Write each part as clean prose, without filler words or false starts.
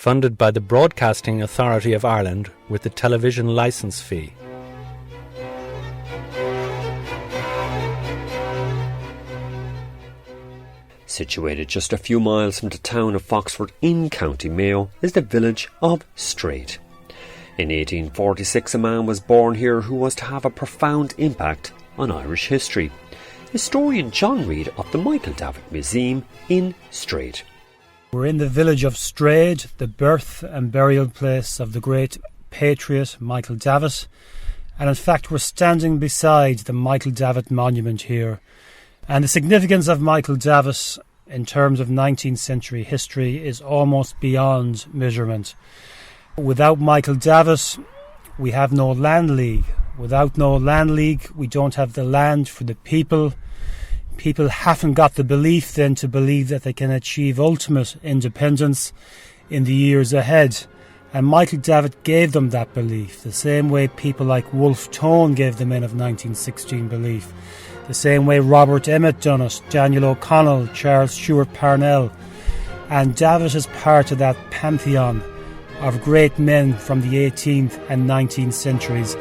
funded by the Broadcasting Authority of Ireland with the television licence fee. Situated just a few miles from the town of Foxford in County Mayo is the village of Straight. In 1846 a man was born here who was to have a profound impact on Irish history. Historian John Reid of the Michael Davitt Museum in Straight. We're in the village of Straight, the birth and burial place of the great patriot Michael Davitt. And in fact we're standing beside the Michael Davitt monument here. And the significance of Michael Davitt in terms of 19th century history is almost beyond measurement. Without Michael Davitt, we have no land league. Without no land league, we don't have the land for the people. People haven't got the belief then to believe that they can achieve ultimate independence in the years ahead. And Michael Davitt gave them that belief, the same way people like Wolfe Tone gave the men of 1916 belief. The same way Robert Emmet done it, Daniel O'Connell, Charles Stewart Parnell. And Davitt is part of that pantheon of great men from the 18th and 19th centuries.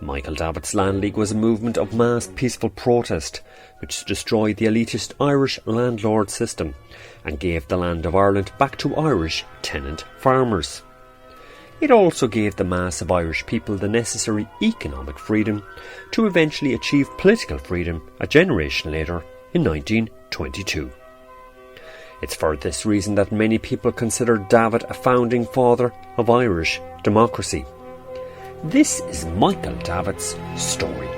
Michael Davitt's Land League was a movement of mass peaceful protest which destroyed the elitist Irish landlord system and gave the land of Ireland back to Irish tenant farmers. It also gave the mass of Irish people the necessary economic freedom to eventually achieve political freedom a generation later in 1922. It's for this reason that many people consider Davitt a founding father of Irish democracy. This is Michael Davitt's story.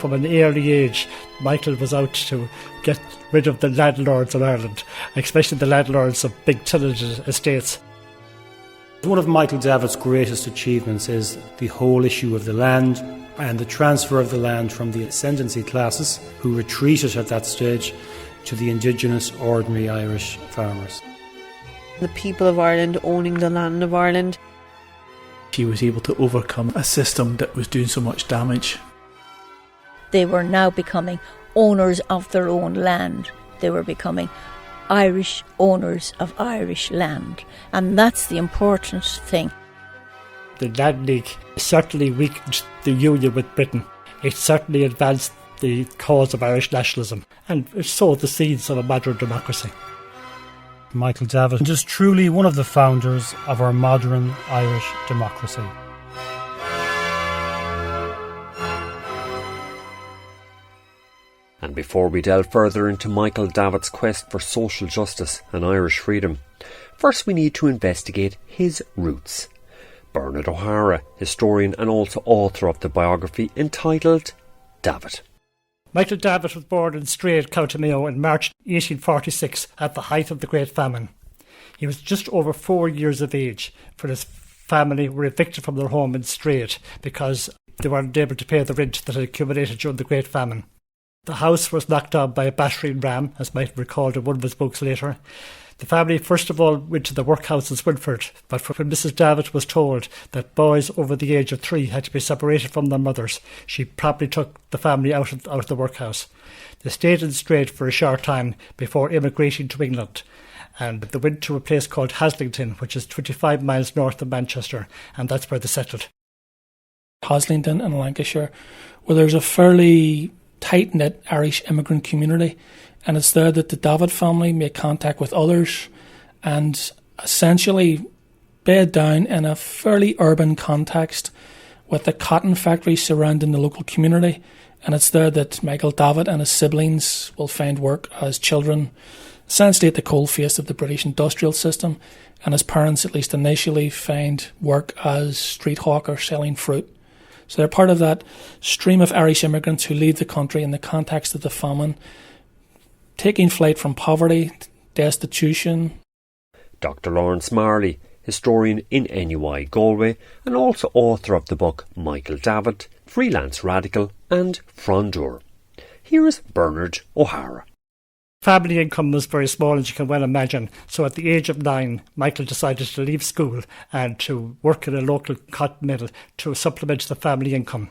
From an early age, Michael was out to get rid of the landlords in Ireland, especially the landlords of big tenanted estates. One of Michael Davitt's greatest achievements is the whole issue of the land and the transfer of the land from the ascendancy classes, who retreated at that stage, to the indigenous ordinary Irish farmers. The people of Ireland owning the land of Ireland. He was able to overcome a system that was doing so much damage. They were now becoming owners of their own land. They were becoming Irish owners of Irish land. And that's the important thing. The Land League certainly weakened the union with Britain. It certainly advanced the cause of Irish nationalism and it sowed the seeds of a modern democracy. Michael Davitt is truly one of the founders of our modern Irish democracy. And before we delve further into Michael Davitt's quest for social justice and Irish freedom, first we need to investigate his roots. Bernard O'Hara, historian and also author of the biography entitled Davitt. Michael Davitt was born in Straight, County Mayo in March 1846 at the height of the Great Famine. He was just over 4 years of age, for his family were evicted from their home in Straight because they weren't able to pay the rent that had accumulated during the Great Famine. The house was knocked down by a battering ram, as might be recalled in one of his books later. The family first of all went to the workhouse in Swinford, but when Mrs. Davitt was told that boys over the age of 3 had to be separated from their mothers, she promptly took the family out of the workhouse. They stayed in Straight for a short time before emigrating to England, and they went to a place called Haslington, which is 25 miles north of Manchester, and that's where they settled. Haslington in Lancashire, where there's a fairly tight-knit Irish immigrant community, and it's there that the Davitt family made contact with others and essentially bed down in a fairly urban context with the cotton factory surrounding the local community, and it's there that Michael Davitt and his siblings will find work as children, essentially at the coalface of the British industrial system, and his parents, at least initially, find work as street hawkers selling fruit. So they're part of that stream of Irish immigrants who leave the country in the context of the famine, taking flight from poverty, destitution. Dr. Lawrence Marley, historian in NUI Galway and also author of the book Michael Davitt, Freelance Radical and Frondeur. Here is Bernard O'Hara. Family income was very small, as you can well imagine. So at the age of 9, Michael decided to leave school and to work in a local cotton mill to supplement the family income.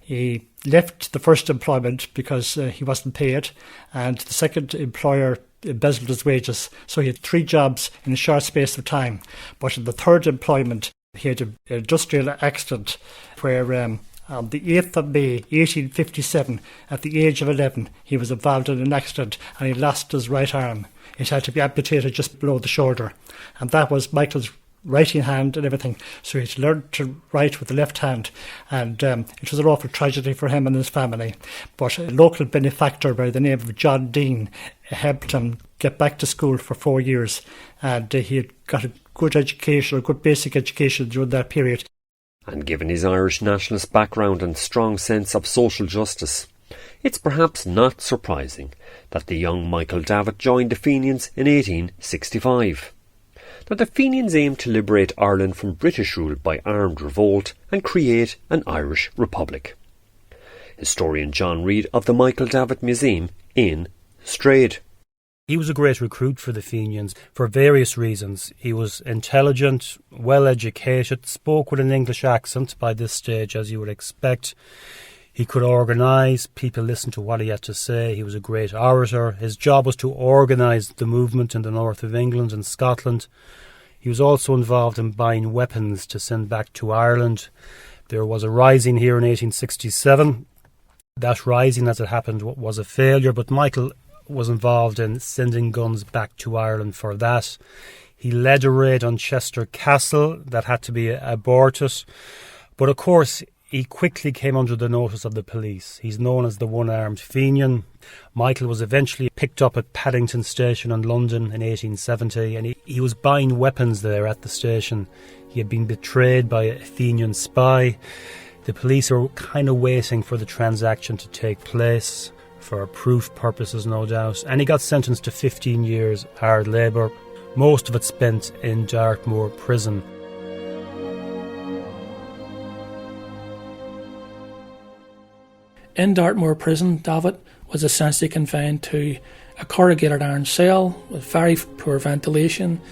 He left the first employment because he wasn't paid, and the second employer embezzled his wages. So he had 3 jobs in a short space of time. But in the third employment, he had an industrial accident where on the 8th of May 1857, at the age of 11, he was involved in an accident and he lost his right arm. It had to be amputated just below the shoulder. And that was Michael's writing hand and everything. So he had to learn to write with the left hand. And it was an awful tragedy for him and his family. But a local benefactor by the name of John Dean helped him get back to school for 4 years. And he had got a good education, a good basic education during that period. And given his Irish nationalist background and strong sense of social justice, it's perhaps not surprising that the young Michael Davitt joined the Fenians in 1865. Now, the Fenians aimed to liberate Ireland from British rule by armed revolt and create an Irish republic. Historian John Reid of the Michael Davitt Museum in Strade. He was a great recruit for the Fenians for various reasons. He was intelligent, well educated, spoke with an English accent by this stage, as you would expect. He could organise, people listened to what he had to say. He was a great orator. His job was to organise the movement in the north of England and Scotland. He was also involved in buying weapons to send back to Ireland. There was a rising here in 1867. That rising, as it happened, was a failure, but Michael was involved in sending guns back to Ireland for that. He led a raid on Chester Castle that had to be aborted. But of course, he quickly came under the notice of the police. He's known as the one-armed Fenian. Michael was eventually picked up at Paddington Station in London in 1870, and he was buying weapons there at the station. He had been betrayed by a Fenian spy. The police were kind of waiting for the transaction to take place, for proof purposes, no doubt, and he got sentenced to 15 years hard labour, most of it spent in Dartmoor Prison. In Dartmoor Prison, Davitt was essentially confined to a corrugated iron cell with very poor ventilation.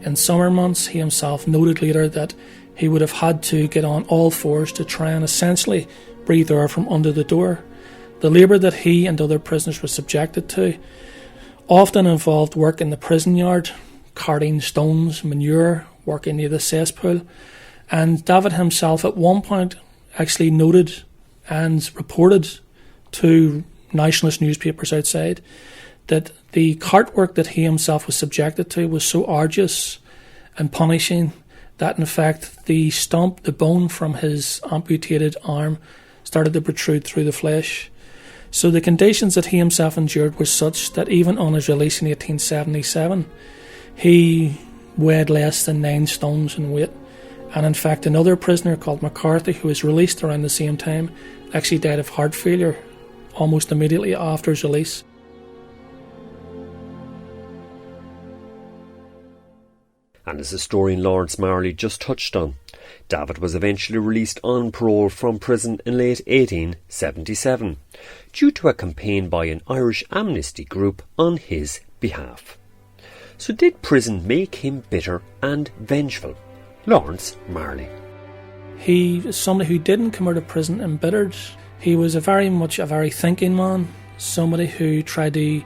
In summer months, he himself noted later that he would have had to get on all fours to try and essentially breathe air from under the door. The labour that he and other prisoners were subjected to often involved work in the prison yard, carting stones, manure, working near the cesspool. And Davitt himself at one point actually noted and reported to nationalist newspapers outside that the cart work that he himself was subjected to was so arduous and punishing that in fact the bone from his amputated arm started to protrude through the flesh. So the conditions that he himself endured were such that even on his release in 1877, he weighed less than 9 stones in weight. And in fact, another prisoner called McCarthy, who was released around the same time, actually died of heart failure almost immediately after his release. And as historian Lawrence Marley just touched on, Davitt was eventually released on parole from prison in late 1877 due to a campaign by an Irish amnesty group on his behalf. So did prison make him bitter and vengeful? Lawrence Marley. He was somebody who didn't come out of prison embittered. He was a very thinking man, somebody who tried to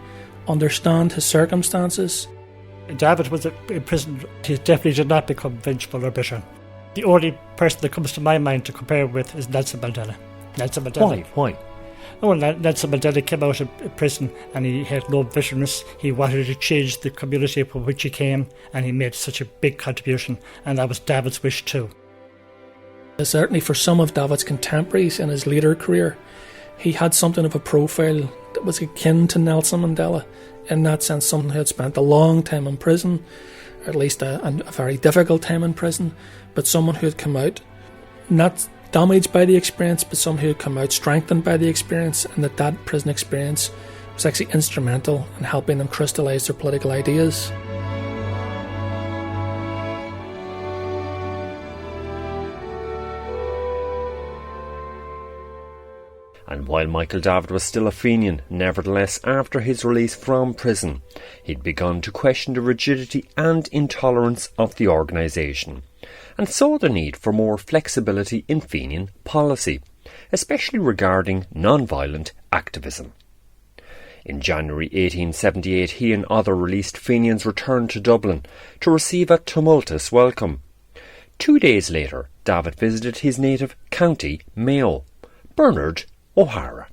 understand his circumstances. Davitt was in prison. He definitely did not become vengeful or bitter. The only person that comes to my mind to compare with is Nelson Mandela. Why? Oh, Nelson Mandela came out of prison and he had no bitterness. He wanted to change the community from which he came, and he made such a big contribution, and that was Davitt's wish too. Certainly for some of Davitt's contemporaries in his later career, he had something of a profile that was akin to Nelson Mandela, in that sense someone who had spent a long time in prison, or at least a very difficult time in prison, but someone who had come out not damaged by the experience, but someone who had come out strengthened by the experience, and that prison experience was actually instrumental in helping them crystallise their political ideas. And while Michael Davitt was still a Fenian, nevertheless, after his release from prison, he'd begun to question the rigidity and intolerance of the organisation, and saw the need for more flexibility in Fenian policy, especially regarding non-violent activism. In January 1878, he and other released Fenians returned to Dublin to receive a tumultuous welcome. 2 days later, Davitt visited his native county, Mayo. Bernard O'Hara.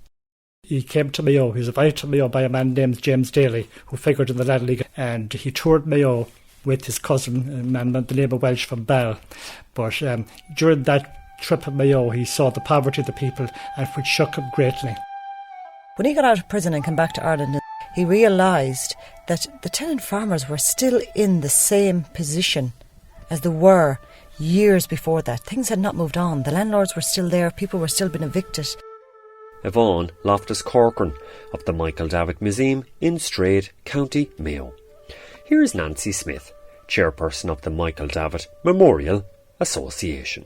He came to Mayo. He was invited to Mayo by a man named James Daly, who figured in the Land League, and he toured Mayo with his cousin, a man by the name of Welsh from Bell. But during that trip to Mayo, he saw the poverty of the people, and which shook him greatly. When he got out of prison and came back to Ireland, he realised that the tenant farmers were still in the same position as they were years before that. Things had not moved on. The landlords were still there. People were still being evicted. Yvonne Loftus-Corcoran of the Michael Davitt Museum in Strade, County Mayo. Here is Nancy Smith, chairperson of the Michael Davitt Memorial Association.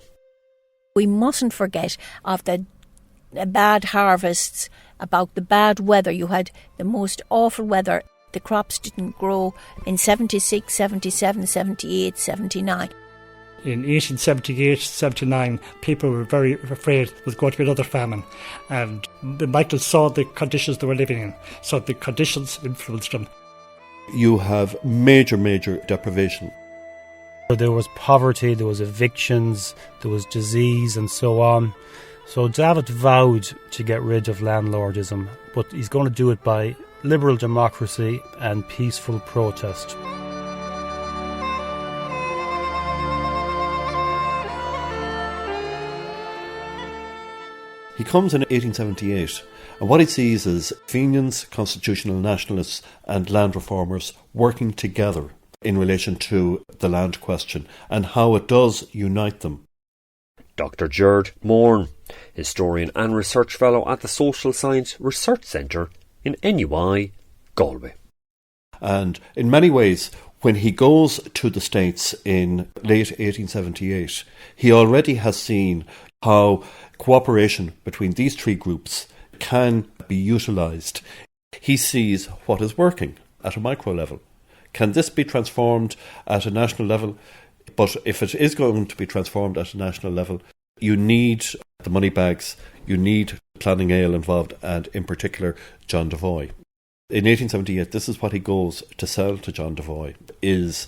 We mustn't forget of the bad harvests, about the bad weather. You had the most awful weather. The crops didn't grow in 76, 77, 78, 79. In 1878, 79, people were very afraid there was going to be another famine. And Michael saw the conditions they were living in, so the conditions influenced them. You have major deprivation. There was poverty, there was evictions, there was disease and so on. So Davitt vowed to get rid of landlordism, but he's going to do it by liberal democracy and peaceful protest. He comes in 1878, and what he sees is Fenians, constitutional nationalists and land reformers working together in relation to the land question and how it does unite them. Dr. Gerard Moran, historian and research fellow at the Social Science Research Centre in NUI, Galway. And in many ways, when he goes to the States in late 1878, he already has seen how cooperation between these three groups can be utilised. He sees what is working at a micro level. Can this be transformed at a national level? But if it is going to be transformed at a national level, you need the money bags, you need Planning Ale involved, and in particular John Devoy. In 1878, this is what he goes to sell to John Devoy, is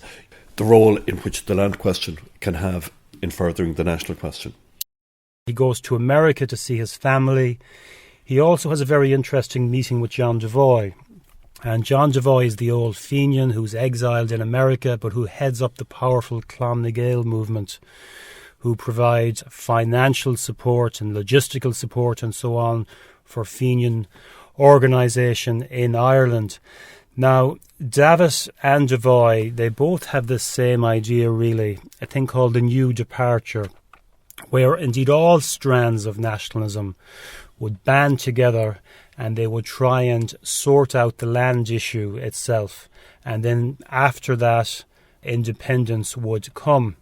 the role in which the land question can have in furthering the national question. He goes to America to see his family. He also has a very interesting meeting with John Devoy. And John Devoy is the old Fenian who's exiled in America, but who heads up the powerful Clonmany Gael movement, who provides financial support and logistical support and so on for Fenian organisation in Ireland. Now, Davitt and Devoy, they both have the same idea really, a thing called the New Departure, where indeed all strands of nationalism would band together and they would try and sort out the land issue itself. And then after that, independence would come.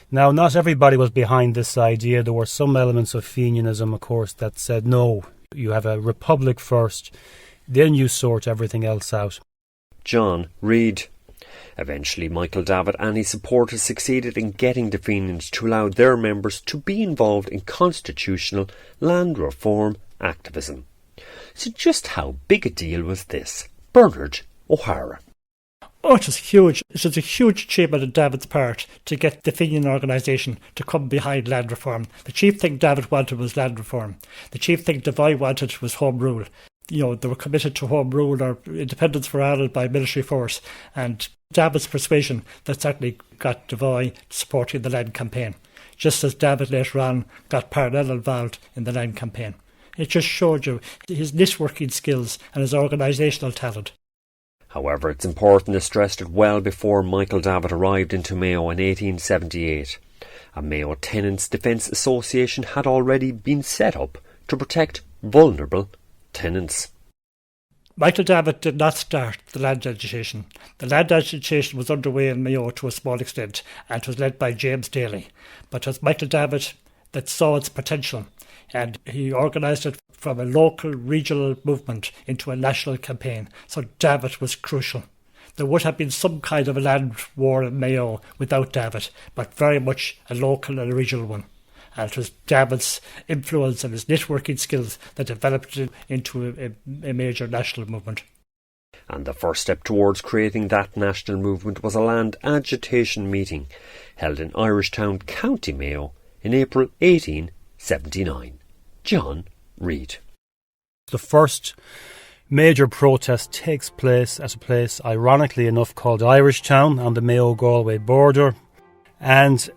Now, not everybody was behind this idea. There were some elements of Fenianism, of course, that said, no, you have a republic first, then you sort everything else out. John Reid. Eventually, Michael Davitt and his supporters succeeded in getting the Fenians to allow their members to be involved in constitutional land reform activism. So just how big a deal was this? Bernard O'Hara. Oh, it was huge. It was a huge achievement on Davitt's part to get the Fenian organisation to come behind land reform. The chief thing Davitt wanted was land reform. The chief thing Devoy wanted was home rule. You know, they were committed to home rule or independence for Ireland by military force. And Davitt's persuasion that certainly got Devoy supporting the land campaign, just as Davitt later on got Parnell involved in the land campaign. It just showed you his networking skills and his organisational talent. However, it's important to stress that well before Michael Davitt arrived into Mayo in 1878, a Mayo Tenants Defence Association had already been set up to protect vulnerable tenants. Michael Davitt did not start the land agitation. The land agitation was underway in Mayo to a small extent and was led by James Daly. But it was Michael Davitt that saw its potential. and he organised it from a local regional movement into a national campaign. So Davitt was crucial. There would have been some kind of a land war in Mayo without Davitt, but very much a local and a regional one. And it was Davitt's influence and his networking skills that developed it into a major national movement. And the first step towards creating that national movement was a land agitation meeting held in Irishtown, County Mayo, in April 1879. John Reid. The first major protest takes place at a place, ironically enough, called Irishtown on the Mayo-Galway border. And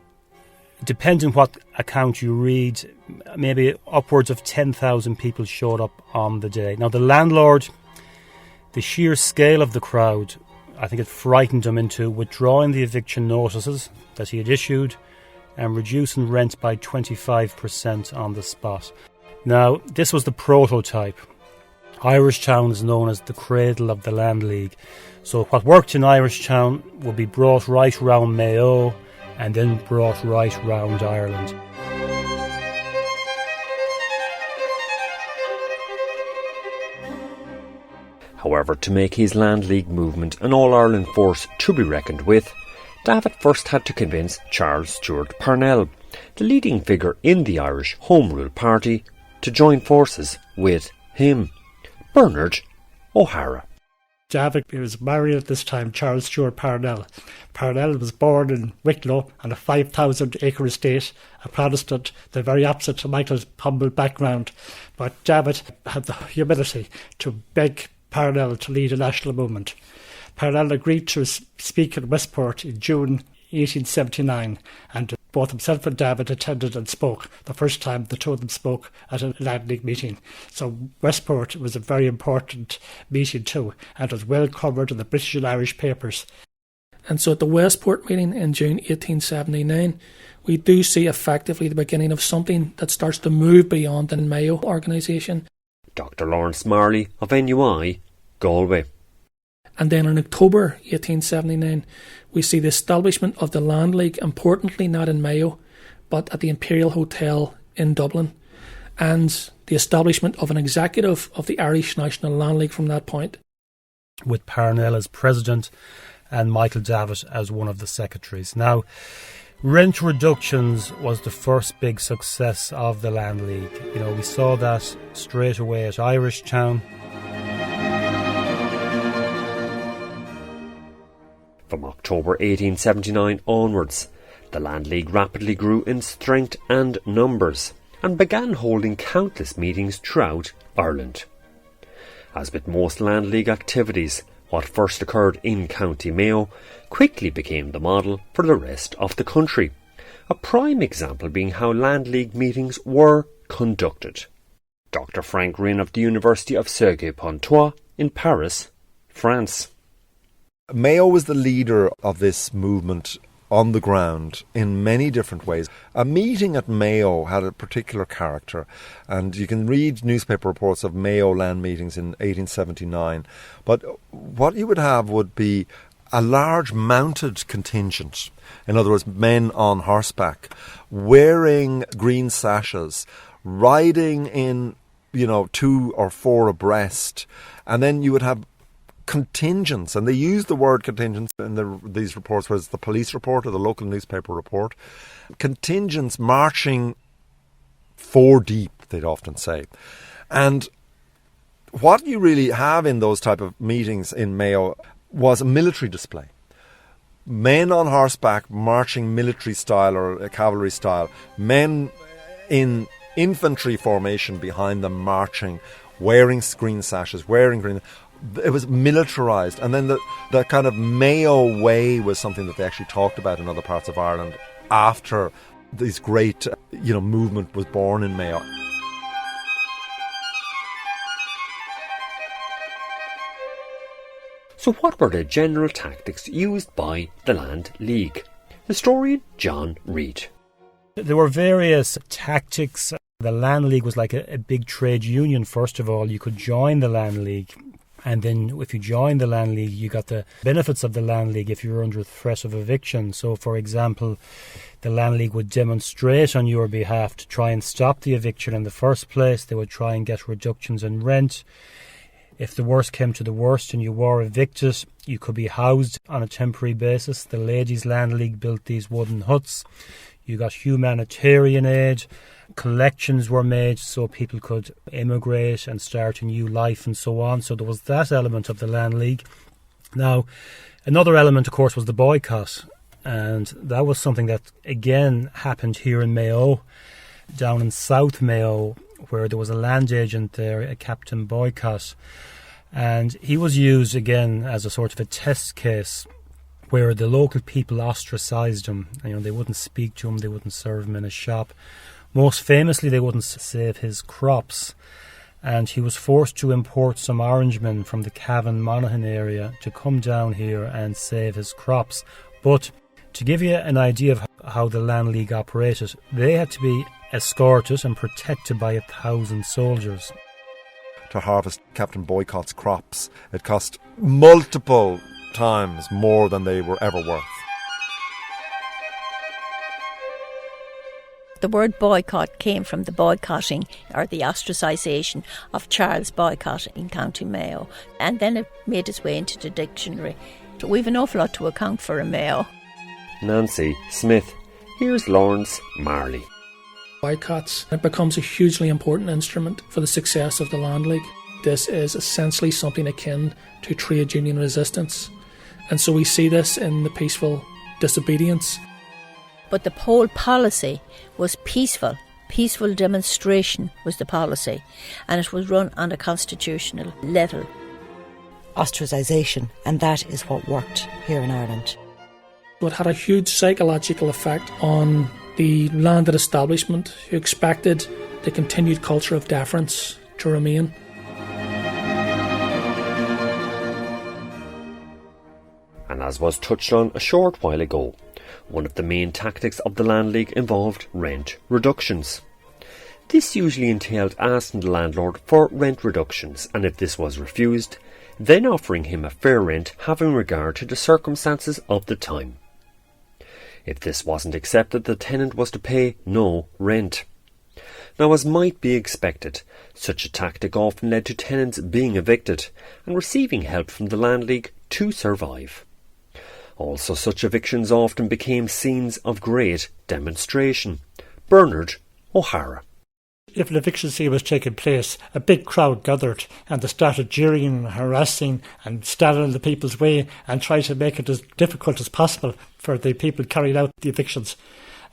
depending what account you read, maybe upwards of 10,000 people showed up on the day. Now, the landlord, the sheer scale of the crowd, I think it frightened him into withdrawing the eviction notices that he had issued and reducing rent by 25% on the spot. Now, this was the prototype. Irishtown is known as the cradle of the Land League. So what worked in Irishtown would be brought right round Mayo and then brought right round Ireland. However, to make his Land League movement an All-Ireland force to be reckoned with, Davitt first had to convince Charles Stewart Parnell, the leading figure in the Irish Home Rule Party, to join forces with him. Bernard O'Hara. Davitt was married at this time, Charles Stewart Parnell. Parnell was born in Wicklow on a 5,000-acre estate, a Protestant, the very opposite to Michael's humble background. But Davitt had the humility to beg Parnell to lead a national movement. Parnell agreed to speak in Westport in June 1879, and both himself and Davitt attended and spoke. The first time the two of them spoke at a Land League meeting. So Westport was a very important meeting too, and was well covered in the British and Irish papers. And so at the Westport meeting in June 1879, we do see effectively the beginning of something that starts to move beyond the Mayo organisation. Dr. Lawrence Marley of NUI, Galway. And then in October 1879, we see the establishment of the Land League, importantly not in Mayo, but at the Imperial Hotel in Dublin, and the establishment of an executive of the Irish National Land League from that point. With Parnell as president and Michael Davitt as one of the secretaries. Now, rent reductions was the first big success of the Land League. You know, we saw that straight away at Irishtown. From October 1879 onwards, the Land League rapidly grew in strength and numbers and began holding countless meetings throughout Ireland. As with most Land League activities, what first occurred in County Mayo quickly became the model for the rest of the country, a prime example being how Land League meetings were conducted. Dr. Frank Rinn of the University of Cergy-Pontoise in Paris, France. Mayo was the leader of this movement on the ground in many different ways. A meeting at Mayo had a particular character, and you can read newspaper reports of Mayo land meetings in 1879. But what you would have would be a large mounted contingent, in other words, men on horseback, wearing green sashes, riding in, 2 or 4 abreast, and then you would have contingents, and they use the word contingents in these reports, whether it's the police report or the local newspaper report. Contingents marching 4 deep, they'd often say. And what you really have in those type of meetings in Mayo was a military display. Men on horseback marching military style or cavalry style, men in infantry formation behind them marching, wearing green sashes, wearing green. It was militarised, and then the kind of Mayo way was something that they actually talked about in other parts of Ireland after this great movement was born in Mayo. So what were the general tactics used by the Land League? Historian John Reid. There were various tactics. The Land League was like a big trade union, first of all. You could join the Land League And then if you joined the Land League, you got the benefits of the Land League if you were under threat of eviction. So, for example, the Land League would demonstrate on your behalf to try and stop the eviction in the first place. They would try and get reductions in rent. If the worst came to the worst and you were evicted, you could be housed on a temporary basis. The Ladies' Land League built these wooden huts. You got humanitarian aid. Collections were made so people could immigrate and start a new life and so on. So there was that element of the Land League. Now, another element, of course, was the boycott. And that was something that, again, happened here in Mayo, down in South Mayo, where there was a land agent there, a Captain Boycott. And he was used, again, as a sort of a test case where the local people ostracised him. You know, they wouldn't speak to him, they wouldn't serve him in a shop. Most famously, they wouldn't save his crops. And he was forced to import some Orangemen from the Cavan Monaghan area to come down here and save his crops. But to give you an idea of how the Land League operated, they had to be escorted and protected by 1,000 soldiers. To harvest Captain Boycott's crops, it cost multiple times more than they were ever worth. The word boycott came from the boycotting or the ostracisation of Charles Boycott in County Mayo, and then it made its way into the dictionary. So we've an awful lot to account for in Mayo. Nancy Smith. Here's Lawrence Marley. Boycotts, it becomes a hugely important instrument for the success of the Land League. This is essentially something akin to trade union resistance, and so we see this in the peaceful disobedience. But the whole policy was peaceful. Peaceful demonstration was the policy, and it was run on a constitutional level. Ostracisation, and that is what worked here in Ireland. It had a huge psychological effect on the landed establishment, who expected the continued culture of deference to remain. And as was touched on a short while ago, one of the main tactics of the Land League involved rent reductions. This usually entailed asking the landlord for rent reductions, and if this was refused, then offering him a fair rent having regard to the circumstances of the time. If this wasn't accepted, the tenant was to pay no rent. Now, as might be expected, such a tactic often led to tenants being evicted and receiving help from the Land League to survive. Also, such evictions often became scenes of great demonstration. Bernard O'Hara. If an eviction scene was taking place, a big crowd gathered and they started jeering and harassing and standing in the people's way and trying to make it as difficult as possible for the people carrying out the evictions.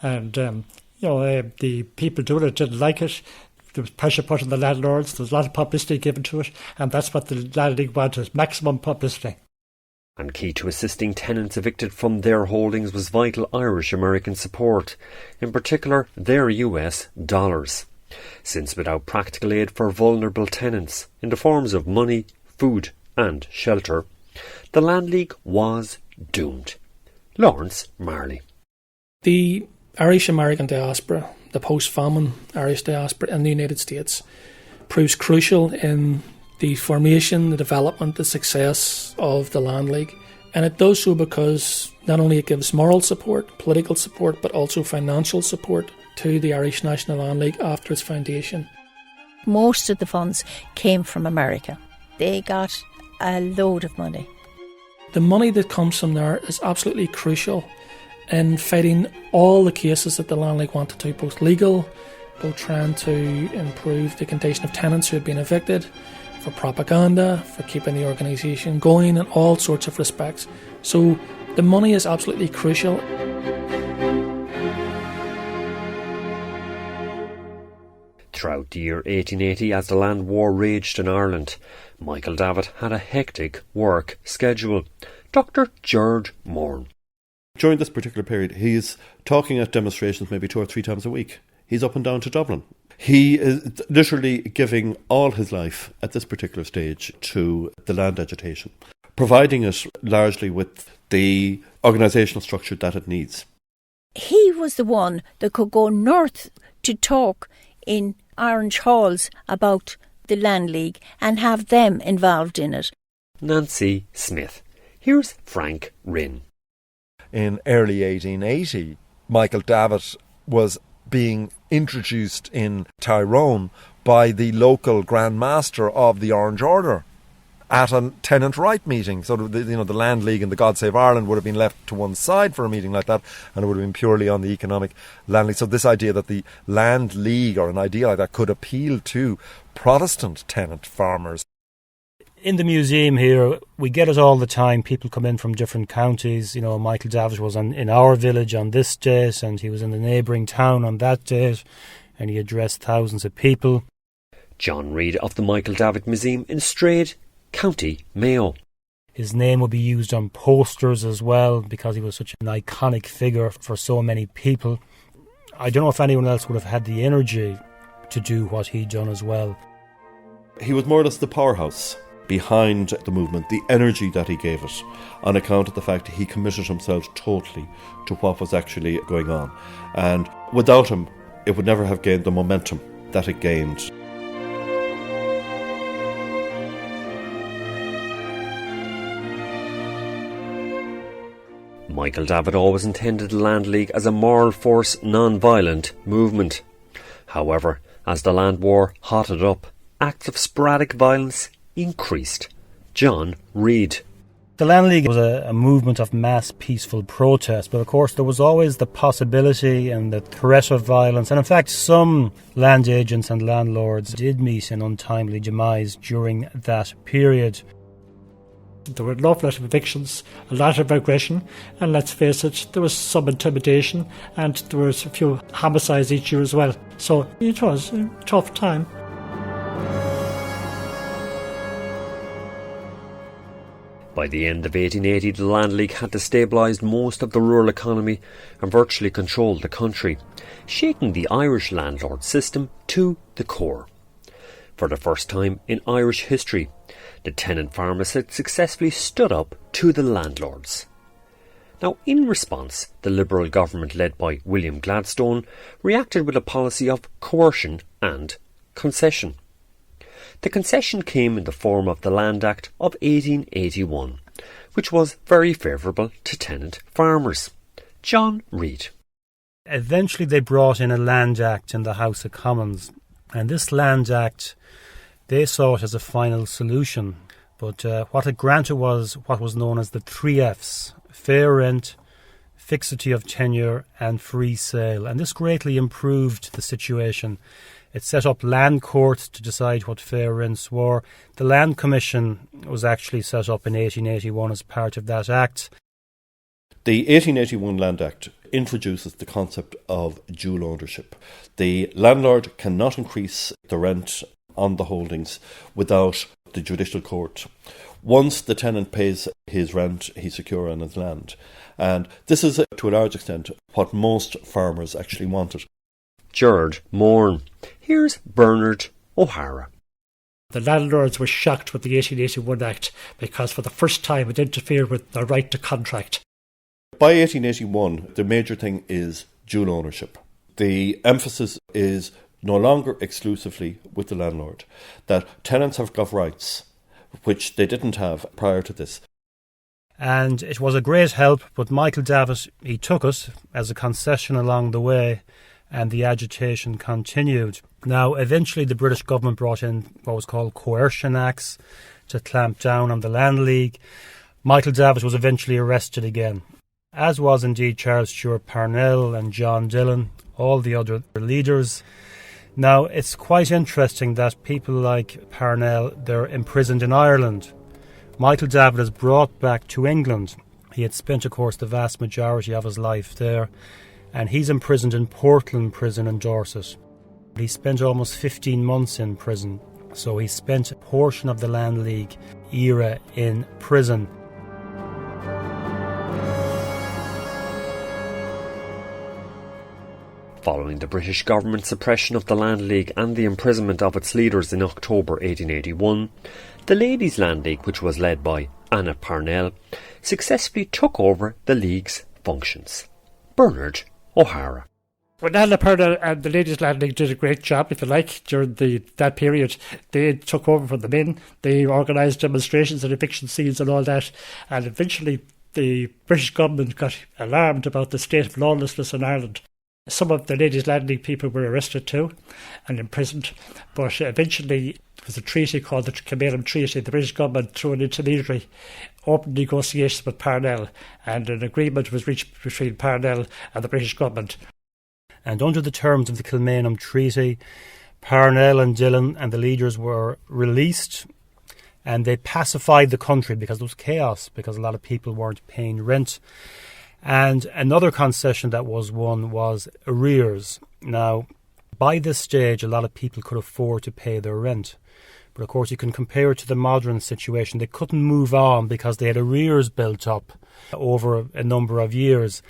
And, the people doing it didn't like it. There was pressure put on the landlords. There was a lot of publicity given to it, and that's what the Land League wanted, maximum publicity. And key to assisting tenants evicted from their holdings was vital Irish-American support, in particular their US dollars. Since without practical aid for vulnerable tenants in the forms of money, food and shelter, the Land League was doomed. Lawrence Marley. The Irish-American diaspora, the post-famine Irish diaspora in the United States, proves crucial in the formation, the development, the success of the Land League. And it does so because not only it gives moral support, political support, but also financial support to the Irish National Land League after its foundation. Most of the funds came from America. They got a load of money. The money that comes from there is absolutely crucial in fighting all the cases that the Land League wanted to, both legal, both trying to improve the condition of tenants who had been evicted, for propaganda, for keeping the organisation going in all sorts of respects. So the money is absolutely crucial. Throughout the year 1880, as the land war raged in Ireland, Michael Davitt had a hectic work schedule. Dr. George Moore. During this particular period, he's talking at demonstrations maybe 2 or 3 times a week. He's up and down to Dublin. He is literally giving all his life at this particular stage to the land agitation, providing it largely with the organisational structure that it needs. He was the one that could go north to talk in Orange Halls about the Land League and have them involved in it. Nancy Smith. Here's Frank Rinn. In early 1880, Michael Davitt was being introduced in Tyrone by the local Grand Master of the Orange Order at a tenant right meeting. So the Land League and the God Save Ireland would have been left to one side for a meeting like that, and it would have been purely on the economic Land League. So this idea that the Land League or an idea like that could appeal to Protestant tenant farmers. In the museum here, we get it all the time. People come in from different counties. Michael Davitt was in our village on this date, and he was in the neighbouring town on that date, and he addressed thousands of people. John Reid of the Michael Davitt Museum in Strade, County Mayo. His name would be used on posters as well because he was such an iconic figure for so many people. I don't know if anyone else would have had the energy to do what he'd done as well. He was more or less the powerhouse behind the movement, the energy that he gave it, on account of the fact that he committed himself totally to what was actually going on. And without him, it would never have gained the momentum that it gained. Michael Davitt always intended the Land League as a moral force, non-violent movement. However, as the land war hotted up, acts of sporadic violence increased. John Reid. The Land League was a movement of mass peaceful protest, but of course there was always the possibility and the threat of violence, and in fact some land agents and landlords did meet an untimely demise during that period. There were an awful lot of evictions, a lot of aggression, and let's face it, there was some intimidation, and there was a few homicides each year as well. So it was a tough time. By the end of 1880, the Land League had destabilised most of the rural economy and virtually controlled the country, shaking the Irish landlord system to the core. For the first time in Irish history, the tenant farmers had successfully stood up to the landlords. Now, in response, the Liberal government led by William Gladstone reacted with a policy of coercion and concession. The concession came in the form of the Land Act of 1881, which was very favourable to tenant farmers. John Reid. Eventually they brought in a Land Act in the House of Commons, and this Land Act, they saw it as a final solution. But what it granted was what was known as the 3 Fs: fair rent, fixity of tenure and free sale. And this greatly improved the situation. It set up land courts to decide what fair rents were. The Land Commission was actually set up in 1881 as part of that act. The 1881 Land Act introduces the concept of dual ownership. The landlord cannot increase the rent on the holdings without the judicial court. Once the tenant pays his rent, he's secure on his land. And this is, to a large extent, what most farmers actually wanted. Gerard Mourne. Here's Bernard O'Hara. The landlords were shocked with the 1881 Act because for the first time it interfered with their right to contract. By 1881, the major thing is dual ownership. The emphasis is no longer exclusively with the landlord, that tenants have got rights, which they didn't have prior to this. And it was a great help, but Michael Davitt, he took it as a concession along the way, and the agitation continued. Now, eventually the British government brought in what was called coercion acts to clamp down on the Land League. Michael Davitt was eventually arrested again, as was indeed Charles Stewart Parnell and John Dillon, all the other leaders. Now, it's quite interesting that people like Parnell, they're imprisoned in Ireland. Michael Davitt is brought back to England. He had spent, of course, the vast majority of his life there, and he's imprisoned in Portland Prison in Dorset. He spent almost 15 months in prison, so he spent a portion of the Land League era in prison. Following the British government's suppression of the Land League and the imprisonment of its leaders in October 1881, the Ladies' Land League, which was led by Anna Parnell, successfully took over the League's functions. Bernard O'Hara. Well, National Parnell and the Ladies Land League did a great job, if you like, during that period. They took over from the men. They organised demonstrations and eviction scenes and all that. And eventually the British government got alarmed about the state of lawlessness in Ireland. Some of the Ladies Land League people were arrested too and imprisoned. But eventually there was a treaty called the Kilmainham Treaty. The British government, through an intermediary, opened negotiations with Parnell, and an agreement was reached between Parnell and the British government. And under the terms of the Kilmainham Treaty, Parnell and Dillon and the leaders were released, and they pacified the country because there was chaos, because a lot of people weren't paying rent. And another concession that was won was arrears. Now, by this stage, a lot of people could afford to pay their rent. But of course, you can compare it to the modern situation. They couldn't move on because they had arrears built up over a number of years.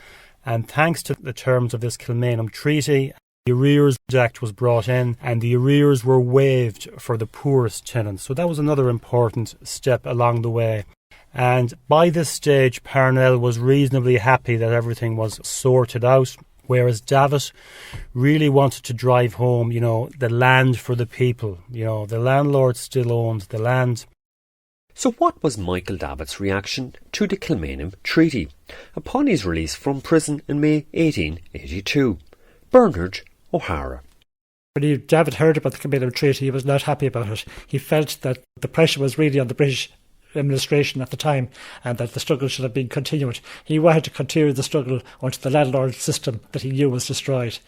And thanks to the terms of this Kilmainham Treaty, the Arrears Act was brought in and the arrears were waived for the poorest tenants. So that was another important step along the way. And by this stage, Parnell was reasonably happy that everything was sorted out, whereas Davitt really wanted to drive home, the land for the people. The landlord still owned the land. So what was Michael Davitt's reaction to the Kilmainham Treaty upon his release from prison in May 1882? Bernard O'Hara. When Davitt heard about the Kilmainham Treaty, he was not happy about it. He felt that the pressure was really on the British administration at the time and that the struggle should have been continued. He wanted to continue the struggle until the landlord system that he knew was destroyed.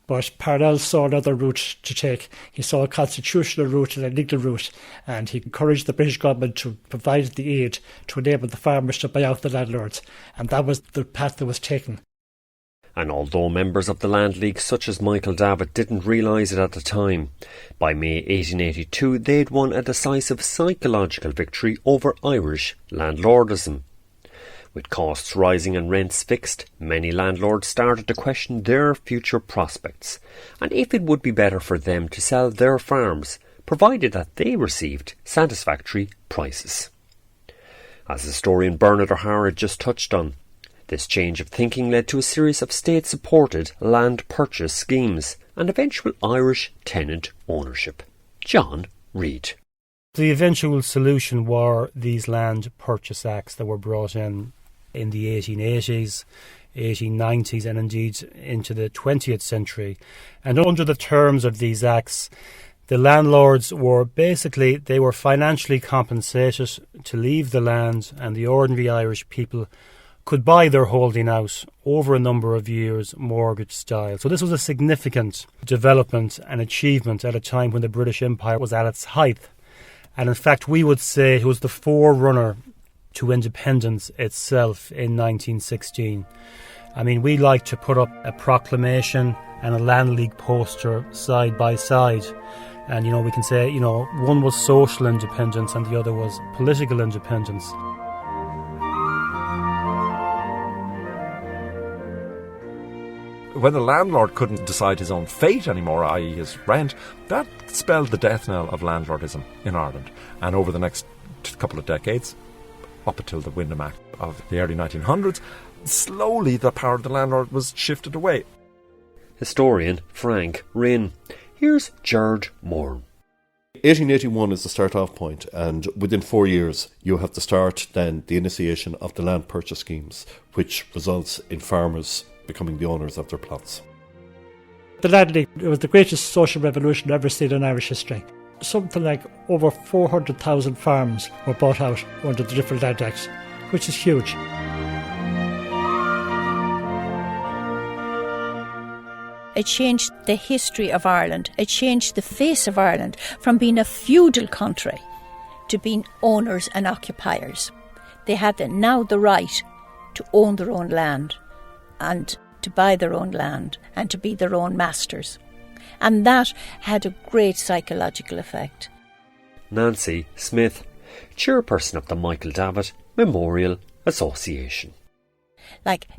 But Parnell saw another route to take. He saw a constitutional route and a legal route, and he encouraged the British government to provide the aid to enable the farmers to buy out the landlords, and that was the path that was taken. And although members of the Land League such as Michael Davitt didn't realise it at the time, by May 1882 they'd won a decisive psychological victory over Irish landlordism. With costs rising and rents fixed, many landlords started to question their future prospects and if it would be better for them to sell their farms, provided that they received satisfactory prices. As historian Bernard O'Hara just touched on, this change of thinking led to a series of state-supported land purchase schemes and eventual Irish tenant ownership. John Reid. The eventual solution were these land purchase acts that were brought in the 1880s, 1890s and indeed into the 20th century. And under the terms of these acts, the landlords were they were financially compensated to leave the land, and the ordinary Irish people could buy their holding out over a number of years, mortgage style. So this was a significant development and achievement at a time when the British Empire was at its height. And in fact, we would say it was the forerunner to independence itself in 1916. I mean, we like to put up a proclamation and a Land League poster side by side. And, we can say, one was social independence and the other was political independence. When the landlord couldn't decide his own fate anymore, i.e. his rent, that spelled the death knell of landlordism in Ireland. And over the next couple of decades, up until the Wyndham Act of the early 1900s, slowly the power of the landlord was shifted away. Historian Frank Rinn. Here's Gerard Moore. 1881 is the start-off point, and within 4 years you have to start then the initiation of the land purchase schemes, which results in farmers becoming the owners of their plots. The Land League was the greatest social revolution ever seen in Irish history. Something like over 400,000 farms were bought out under the different land acts, which is huge. It changed the history of Ireland. It changed the face of Ireland from being a feudal country to being owners and occupiers. They had now the right to own their own land and to buy their own land and to be their own masters. And that had a great psychological effect. Nancy Smith, chairperson of the Michael Davitt Memorial Association.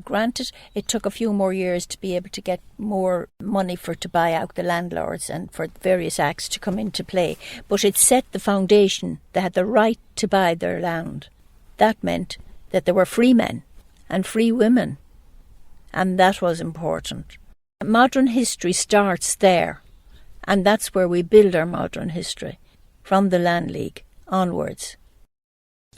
Granted, it took a few more years to be able to get more money to buy out the landlords and for various acts to come into play, but it set the foundation. They had the right to buy their land. That meant that there were free men and free women, and that was important. Modern history starts there, and that's where we build our modern history, from the Land League onwards.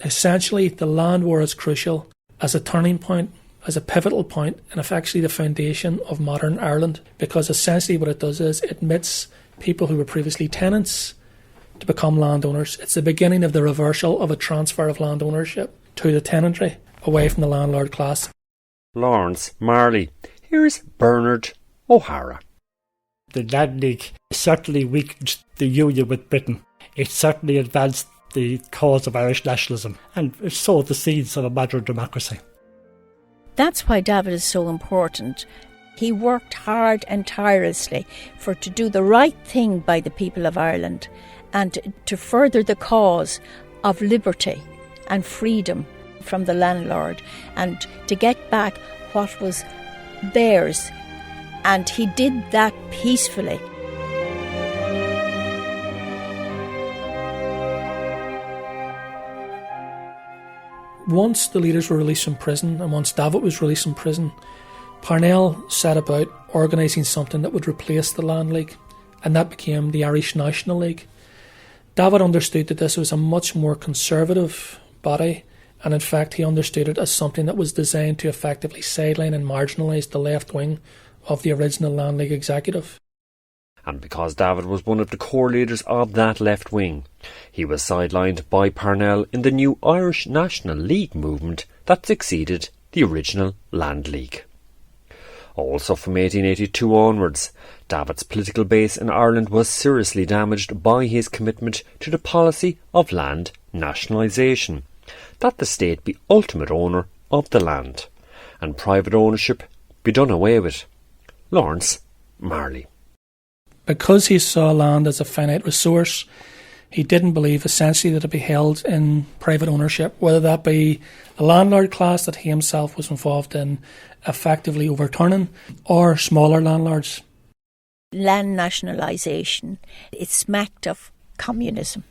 Essentially, the land war is crucial as a turning point, as a pivotal point, and it's actually the foundation of modern Ireland, because essentially what it does is it admits people who were previously tenants to become landowners. It's the beginning of the reversal of a transfer of land ownership to the tenantry, away from the landlord class. Lawrence, Marley. Here's Bernard O'Hara. The Land League certainly weakened the union with Britain. It certainly advanced the cause of Irish nationalism and it sowed the seeds of a modern democracy. That's why Davitt is so important. He worked hard and tirelessly to do the right thing by the people of Ireland and to further the cause of liberty and freedom from the landlord and to get back what was theirs. And he did that peacefully. Once the leaders were released from prison and once Davitt was released from prison, Parnell set about organising something that would replace the Land League, and that became the Irish National League. Davitt understood that this was a much more conservative body, and in fact he understood it as something that was designed to effectively sideline and marginalise the left wing of the original Land League executive. And because Davitt was one of the core leaders of that left wing, he was sidelined by Parnell in the new Irish National League movement that succeeded the original Land League. Also from 1882 onwards, Davitt's political base in Ireland was seriously damaged by his commitment to the policy of land nationalisation, that the state be ultimate owner of the land, and private ownership be done away with. Lawrence, Marley. Because he saw land as a finite resource, he didn't believe essentially that it be held in private ownership, whether that be the landlord class that he himself was involved in effectively overturning, or smaller landlords. Land nationalisation, it smacked of communism.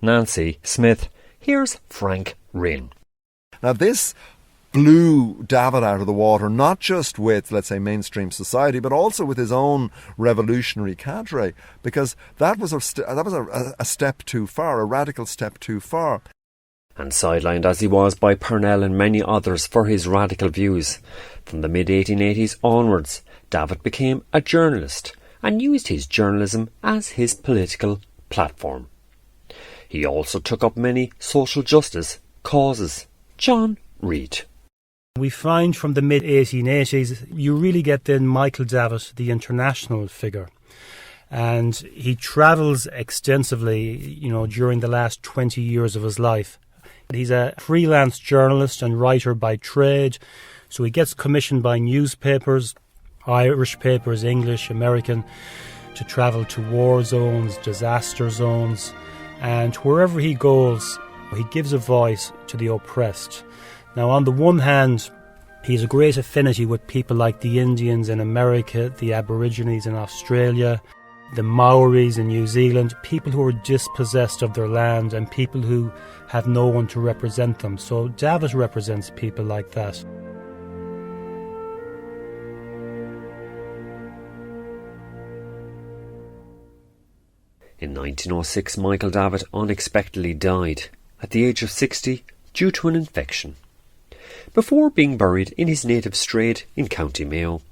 Nancy Smith. Here's Frank Wren. Now this blew Davitt out of the water, not just with, let's say, mainstream society, but also with his own revolutionary cadre, because that was a step too far, a radical step too far. And sidelined as he was by Parnell and many others for his radical views, from the mid-1880s onwards, Davitt became a journalist and used his journalism as his political platform. He also took up many social justice causes. John Reid. We find from the mid-1880s, you really get then Michael Davitt, the international figure. And he travels extensively, during the last 20 years of his life. He's a freelance journalist and writer by trade, so he gets commissioned by newspapers, Irish papers, English, American, to travel to war zones, disaster zones, and wherever he goes, he gives a voice to the oppressed. Now, on the one hand, he has a great affinity with people like the Indians in America, the Aborigines in Australia, the Maoris in New Zealand, people who are dispossessed of their land and people who have no one to represent them. So Davitt represents people like that. In 1906, Michael Davitt unexpectedly died at the age of 60 due to an infection. Before being buried in his native Strade in County Mayo,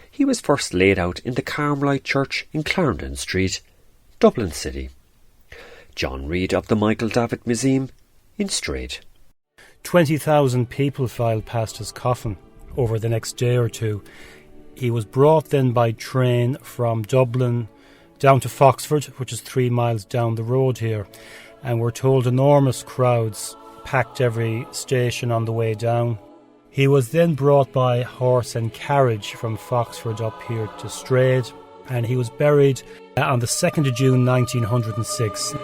he was first laid out in the Carmelite Church in Clarendon Street, Dublin City. John Reid of the Michael Davitt Museum in Strade. 20,000 people filed past his coffin over the next day or two. He was brought then by train from Dublin down to Foxford, which is 3 miles down the road here, and we're told enormous crowds packed every station on the way down. He was then brought by horse and carriage from Foxford up here to Strade, and he was buried on the 2nd of June 1906.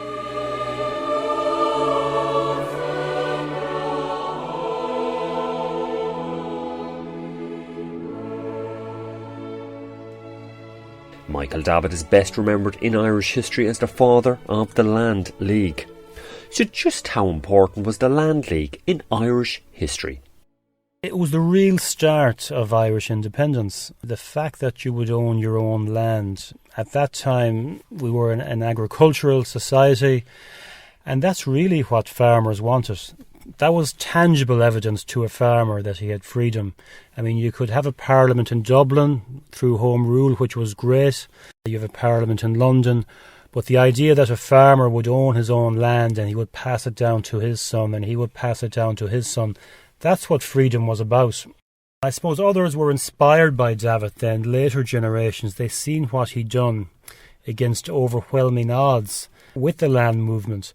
Michael Davitt is best remembered in Irish history as the father of the Land League. So just how important was the Land League in Irish history? It was the real start of Irish independence. The fact that you would own your own land. At that time, we were an agricultural society, and that's really what farmers wanted. That was tangible evidence to a farmer that he had freedom. I mean, you could have a parliament in Dublin through Home Rule, which was great. You have a parliament in London. But the idea that a farmer would own his own land and he would pass it down to his son and he would pass it down to his son, that's what freedom was about. I suppose others were inspired by Davitt then, later generations. They seen what he'd done against overwhelming odds with the land movement,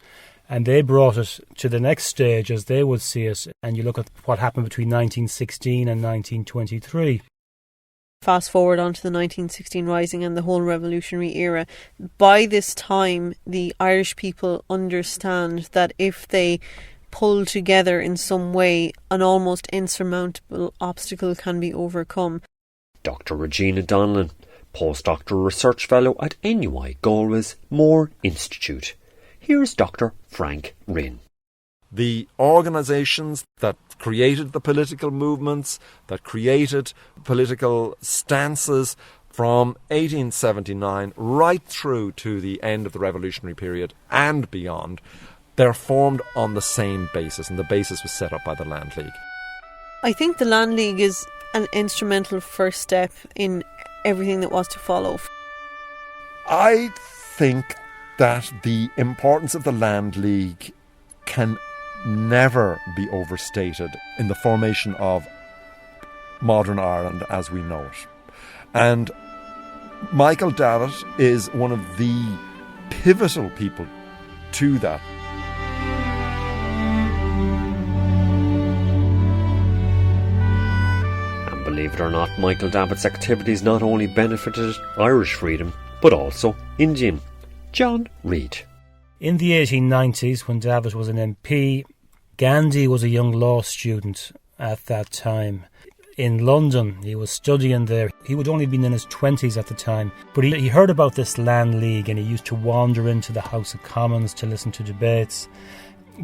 and they brought it to the next stage as they would see it. And you look at what happened between 1916 and 1923. Fast forward onto the 1916 Rising and the whole revolutionary era. By this time, the Irish people understand that if they pull together in some way, an almost insurmountable obstacle can be overcome. Dr. Regina Donlan, postdoctoral research fellow at NUI Galway's Moore Institute. Here's Dr. Frank Rinn. The organisations that created the political movements, that created political stances from 1879 right through to the end of the revolutionary period and beyond, they're formed on the same basis, and the basis was set up by the Land League. I think the Land League is an instrumental first step in everything that was to follow. I think that the importance of the Land League can never be overstated in the formation of modern Ireland as we know it. And Michael Davitt is one of the pivotal people to that. And believe it or not, Michael Davitt's activities not only benefited Irish freedom, but also Indian. John Reid. In the 1890s, when Davitt was an MP, Gandhi was a young law student at that time. In London, he was studying there. He would only been in his 20s at the time, but he heard about this Land League and he used to wander into the House of Commons to listen to debates.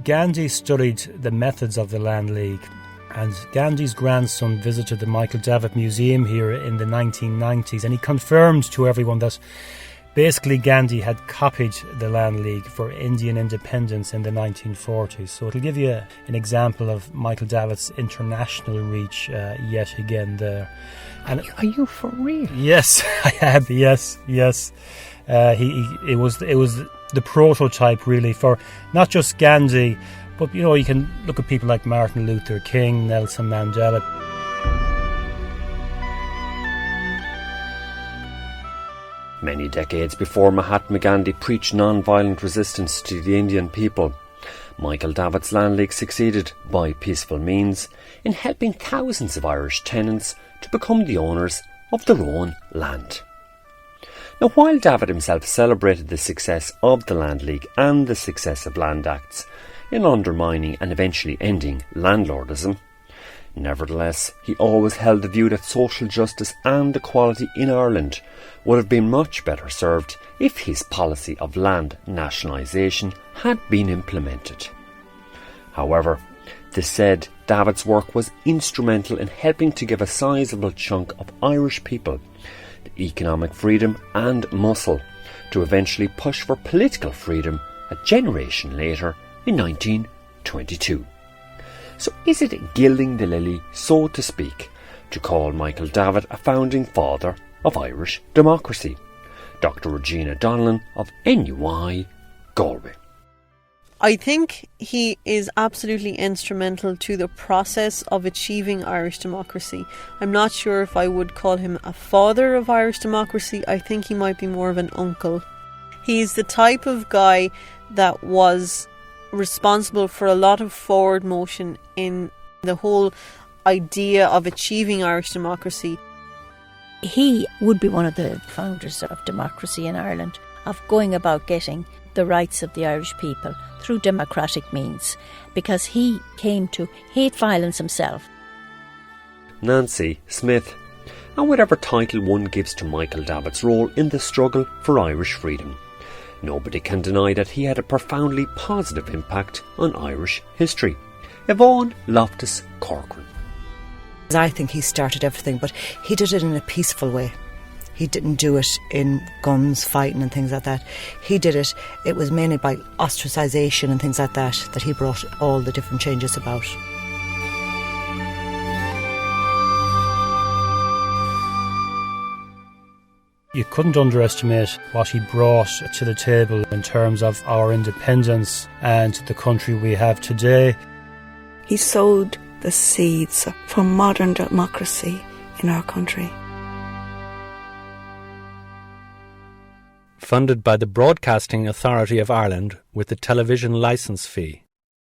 Gandhi studied the methods of the Land League, and Gandhi's grandson visited the Michael Davitt Museum here in the 1990s, and he confirmed to everyone that basically Gandhi had copied the Land League for Indian independence in the 1940s. So it'll give you an example of Michael Davitt's international reach yet again there. And are you for real? Yes, I am. Yes. It was the prototype really for not just Gandhi, but you can look at people like Martin Luther King, Nelson Mandela. Many decades before Mahatma Gandhi preached non-violent resistance to the Indian people, Michael Davitt's Land League succeeded, by peaceful means, in helping thousands of Irish tenants to become the owners of their own land. Now, while Davitt himself celebrated the success of the Land League and the success of Land Acts in undermining and eventually ending landlordism, nevertheless, he always held the view that social justice and equality in Ireland would have been much better served if his policy of land nationalisation had been implemented. However, this said, Davitt's work was instrumental in helping to give a sizable chunk of Irish people the economic freedom and muscle to eventually push for political freedom a generation later in 1922. So is it gilding the lily, so to speak, to call Michael Davitt a founding father of Irish democracy? Dr. Regina Donlan of NUI Galway. I think he is absolutely instrumental to the process of achieving Irish democracy. I'm not sure if I would call him a father of Irish democracy. I think he might be more of an uncle. He's the type of guy that was responsible for a lot of forward motion in the whole idea of achieving Irish democracy. He would be one of the founders of democracy in Ireland, of going about getting the rights of the Irish people through democratic means, because he came to hate violence himself. Nancy Smith. And whatever title one gives to Michael Davitt's role in the struggle for Irish freedom, nobody can deny that he had a profoundly positive impact on Irish history. Yvonne Loftus Corcoran. I think he started everything, but he did it in a peaceful way. He didn't do it in guns, fighting and things like that. He did it, it was mainly by ostracisation and things like that he brought all the different changes about. You couldn't underestimate what he brought to the table in terms of our independence and the country we have today. He sowed the seeds for modern democracy in our country. Funded by the Broadcasting Authority of Ireland with the television licence fee.